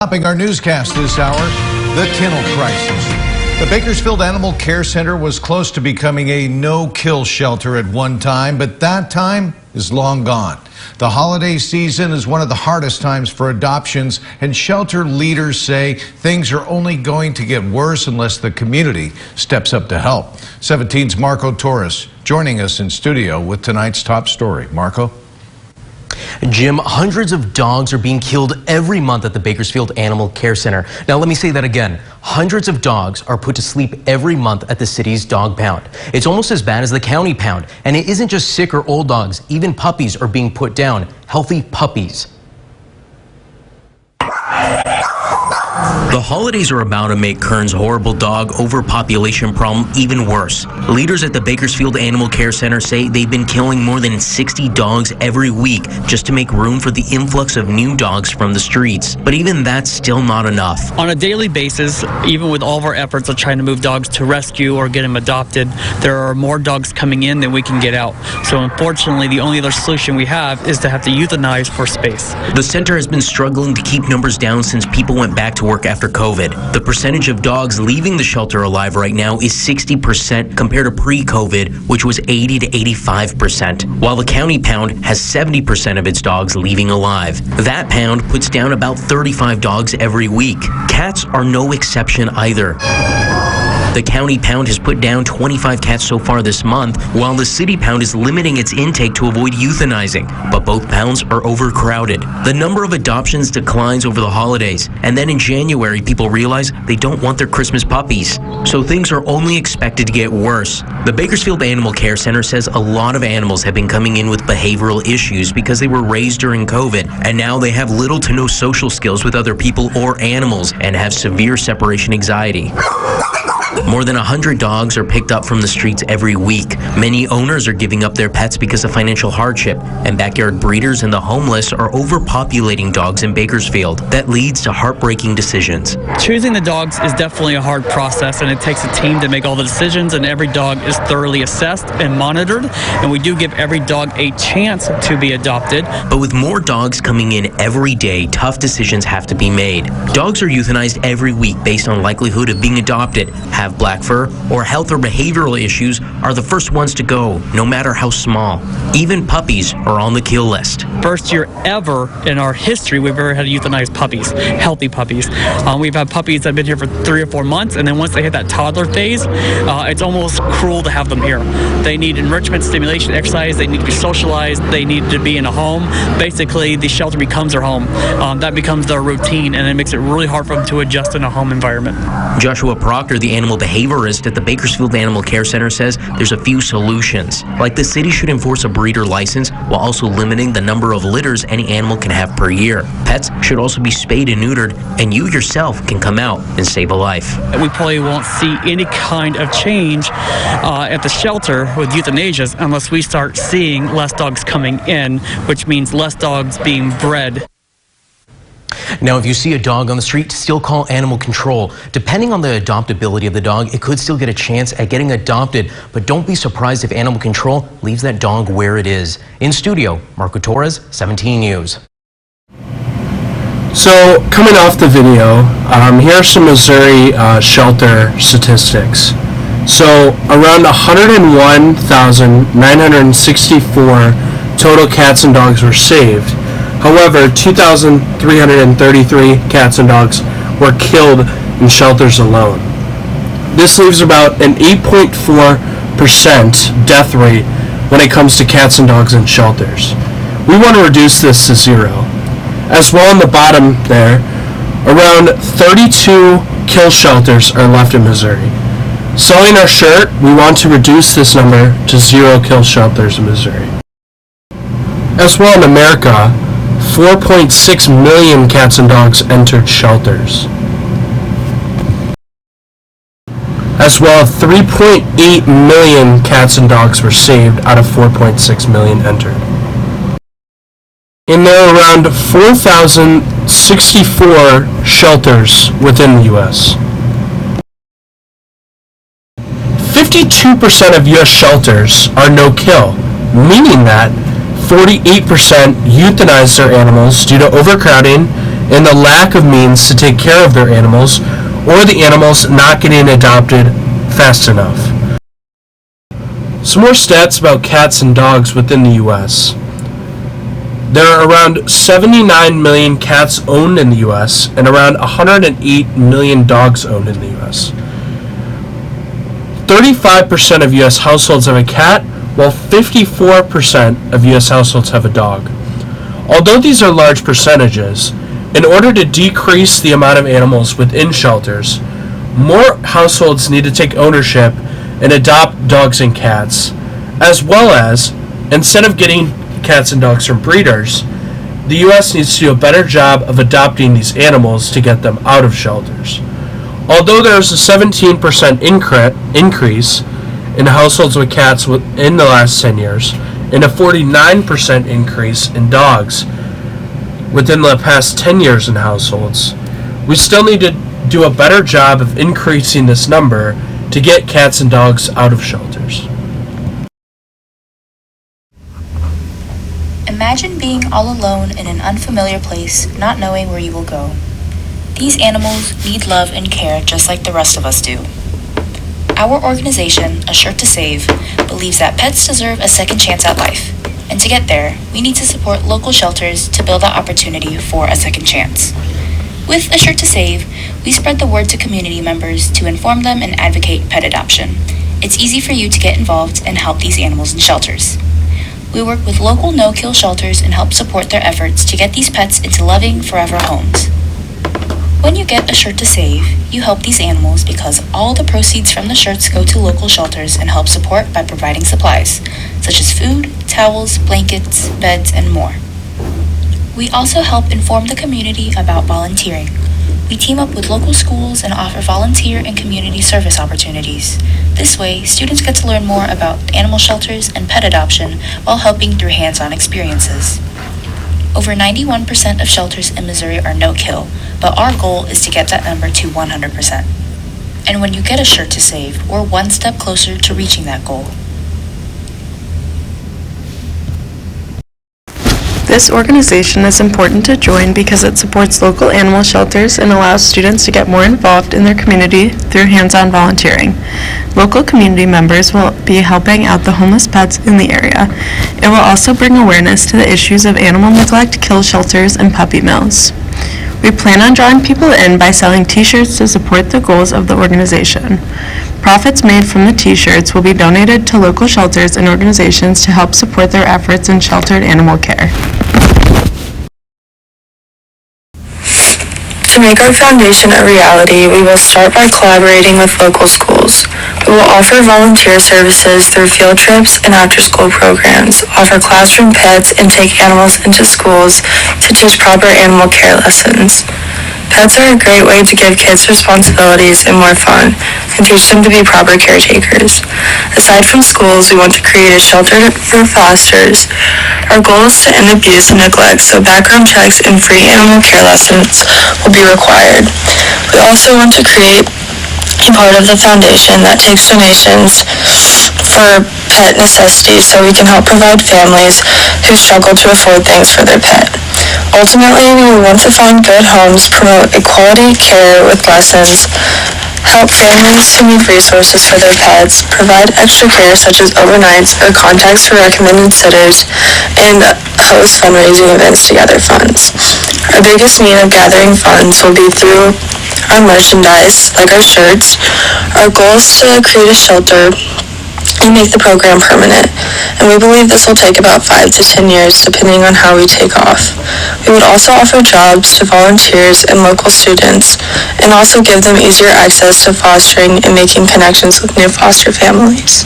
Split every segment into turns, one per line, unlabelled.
Topping our newscast this hour, the kennel crisis. The Bakersfield Animal Care Center was close to becoming a no-kill shelter at one time, but that time is long gone. The holiday season is one of the hardest times for adoptions, and shelter leaders say things are only going to get worse unless the community steps up to help. 17's Marco Torres joining us in studio with tonight's top story. Marco?
Jim, hundreds of dogs are being killed every month at the Bakersfield Animal Care Center. Now, let me say that again. Hundreds of dogs are put to sleep every month at the city's dog pound. It's almost as bad as the county pound. And it isn't just sick or old dogs. Even puppies are being put down. Healthy puppies. The holidays are about to make Kern's horrible dog overpopulation problem even worse. Leaders at the Bakersfield Animal Care Center say they've been killing more than 60 dogs every week just to make room for the influx of new dogs from the streets. But even that's still not enough.
On a daily basis, even with all of our efforts of trying to move dogs to rescue or get them adopted, there are more dogs coming in than we can get out. So unfortunately, the only other solution we have is to have to euthanize for space.
The center has been struggling to keep numbers down since people went back to work after COVID. The percentage of dogs leaving the shelter alive right now is 60% compared to pre-COVID, which was 80 to 85%, while the county pound has 70% of its dogs leaving alive. That pound puts down about 35 dogs every week. Cats are no exception either. The county pound has put down 25 cats so far this month, while the city pound is limiting its intake to avoid euthanizing. But both pounds are overcrowded. The number of adoptions declines over the holidays, and then in January, people realize they don't want their Christmas puppies. So things are only expected to get worse. The Bakersfield Animal Care Center says a lot of animals have been coming in with behavioral issues because they were raised during COVID, and now they have little to no social skills with other people or animals and have severe separation anxiety. More than 100 dogs are picked up from the streets every week. Many owners are giving up their pets because of financial hardship, and backyard breeders and the homeless are overpopulating dogs in Bakersfield. That leads to heartbreaking decisions.
Choosing the dogs is definitely a hard process, and it takes a team to make all the decisions, and every dog is thoroughly assessed and monitored, and we do give every dog a chance to be adopted.
But with more dogs coming in every day, tough decisions have to be made. Dogs are euthanized every week based on likelihood of being adopted, have black fur, or health or behavioral issues are the first ones to go, no matter how small. Even puppies are on the kill list.
First year ever in our history we've ever had to euthanize puppies, healthy puppies. We've had puppies that have been here for 3 or 4 months, and then once they hit that toddler phase, it's almost cruel to have them here. They need enrichment, stimulation, exercise, they need to be socialized, they need to be in a home. Basically, the shelter becomes their home. That becomes their routine, and it makes it really hard for them to adjust in a home environment.
Joshua Proctor, the animal behaviorist at the Bakersfield Animal Care Center, says there's a few solutions. Like the city should enforce a breeder license while also limiting the number of litters any animal can have per year. Pets should also be spayed and neutered, and you yourself can come out and save a life.
We probably won't see any kind of change at the shelter with euthanasias unless we start seeing less dogs coming in, which means less dogs being bred.
Now, if you see a dog on the street, still call animal control. Depending on the adoptability of the dog, it could still get a chance at getting adopted, but don't be surprised if animal control leaves that dog where it is. In studio, Marco Torres, 17 News.
So, coming off the video, here are some Missouri shelter statistics. So, around 101,964 total cats and dogs were saved. However, 2,333 cats and dogs were killed in shelters alone. This leaves about an 8.4% death rate when it comes to cats and dogs in shelters. We want to reduce this to 0. As well, on the bottom there, around 32 kill shelters are left in Missouri. Selling our shirt, we want to reduce this number to 0 kill shelters in Missouri. As well, in America, 4.6 million cats and dogs entered shelters. As well, 3.8 million cats and dogs were saved out of 4.6 million entered. And there are around 4,064 shelters within the U.S. 52% of U.S. shelters are no-kill, meaning that 48% euthanize their animals due to overcrowding and the lack of means to take care of their animals, or the animals not getting adopted fast enough. Some more stats about cats and dogs within the U.S. There are around 79 million cats owned in the U.S. and around 108 million dogs owned in the U.S. 35% of U.S. households have a cat, while 54% of U.S. households have a dog. Although these are large percentages, in order to decrease the amount of animals within shelters, more households need to take ownership and adopt dogs and cats, as well as, instead of getting cats and dogs from breeders, the U.S. needs to do a better job of adopting these animals to get them out of shelters. Although there is a 17% increase in households with cats in the last 10 years, and a 49% increase in dogs within the past 10 years in households, we still need to do a better job of increasing this number to get cats and dogs out of shelters.
Imagine being all alone in an unfamiliar place, not knowing where you will go. These animals need love and care just like the rest of us do. Our organization, A Shirt to Save, believes that pets deserve a second chance at life. And to get there, we need to support local shelters to build that opportunity for a second chance. With A Shirt to Save, we spread the word to community members to inform them and advocate pet adoption. It's easy for you to get involved and help these animals in shelters. We work with local no-kill shelters and help support their efforts to get these pets into loving, forever homes. When you get A Shirt to Save, you help these animals because all the proceeds from the shirts go to local shelters and help support by providing supplies, such as food, towels, blankets, beds, and more. We also help inform the community about volunteering. We team up with local schools and offer volunteer and community service opportunities. This way, students get to learn more about animal shelters and pet adoption while helping through hands-on experiences. Over 91% of shelters in Missouri are no-kill, but our goal is to get that number to 100%. And when you get A Shirt to Save, we're one step closer to reaching that goal.
This organization is important to join because it supports local animal shelters and allows students to get more involved in their community through hands-on volunteering. Local community members will be helping out the homeless pets in the area. It will also bring awareness to the issues of animal neglect, kill shelters, and puppy mills. We plan on drawing people in by selling t-shirts to support the goals of the organization. Profits made from the t-shirts will be donated to local shelters and organizations to help support their efforts in sheltered animal care.
To make our foundation a reality, we will start by collaborating with local schools. We will offer volunteer services through field trips and after-school programs, offer classroom pets, and take animals into schools to teach proper animal care lessons. Pets are a great way to give kids responsibilities and more fun, and teach them to be proper caretakers. Aside from schools, we want to create a shelter for fosters. Our goal is to end abuse and neglect, so background checks and free animal care lessons will be required. We also want to create a part of the foundation that takes donations for pet necessities so we can help provide families who struggle to afford things for their pet. Ultimately, we want to find good homes, promote equality care with lessons, help families who need resources for their pets, provide extra care such as overnights or contacts for recommended sitters, and host fundraising events to gather funds. Our biggest means of gathering funds will be through our merchandise, like our shirts. Our goal is to create a shelter and make the program permanent, and we believe this will take about 5 to 10 years depending on how we take off. We would also offer jobs to volunteers and local students, and also give them easier access to fostering and making connections with new foster families.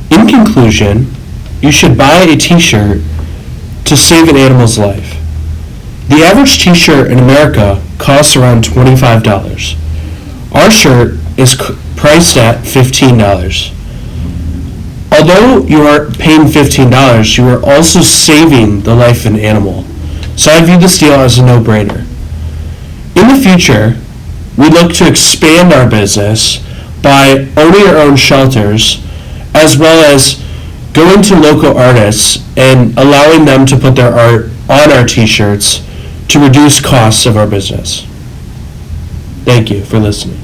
In conclusion, you should buy a t-shirt to save an animal's life. The average t-shirt in America costs around $25. Our shirt is priced at $15. Although you are paying $15, you are also saving the life of an animal. So I view this deal as a no-brainer. In the future, we look to expand our business by owning our own shelters, as well as going to local artists and allowing them to put their art on our t-shirts to reduce costs of our business. Thank you for listening.